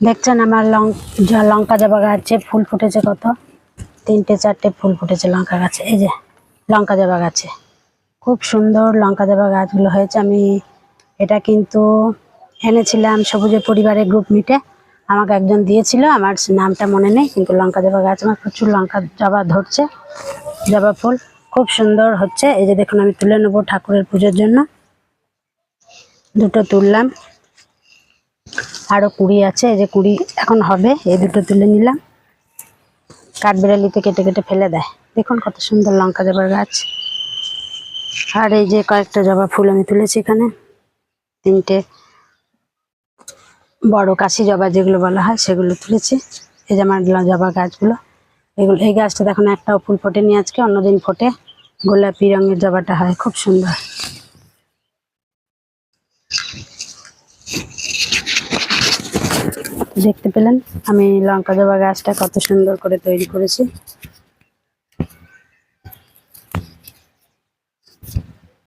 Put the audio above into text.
দেখছেন আমার লঙ্কা জবা গাছে ফুল ফুটেছে কত, 3টে 4টে ফুল ফুটেছে লঙ্কা গাছে। এই যে লঙ্কা জবা গাছে খুব সুন্দর লঙ্কা জবা গাছগুলো হয়েছে। আমি এটা কিন্তু এনেছিলাম সবুজে পরিবারের গ্রুপ মিটে, আমাকে একজন দিয়েছিল, আমার নামটা মনে নেই, কিন্তু লঙ্কা জবা গাছ আমার প্রচুর লঙ্কা জবা ধরছে, জবা ফুল খুব সুন্দর হচ্ছে। এই যে দেখুন আমি তুলে নেবো ঠাকুরের পুজোর জন্য, দুটো তুললাম, আরো 20 আছে, এই যে 20 এখন হবে, এই দুটো তুলে নিলাম। কাঠবেড়ালিতে কেটে কেটে ফেলে দেয়। দেখুন কত সুন্দর লঙ্কা জবার গাছ। আর এই যে কয়েকটা জবা ফুল আমি তুলেছি এখানে, 3টে বড় কাশি জবা যেগুলো বলা হয় সেগুলো তুলেছি। এই যে আমার জবা গাছগুলো, এগুলো, এই গাছটা দেখুন একটাও ফুল ফোটেনি আজকে, অন্যদিন ফোটে, গোলাপি রঙের জবাটা হয়, খুব সুন্দর। দেখতে পেলেন আমি লঙ্কা জবা গাছটা কত সুন্দর করে তৈরি করেছি।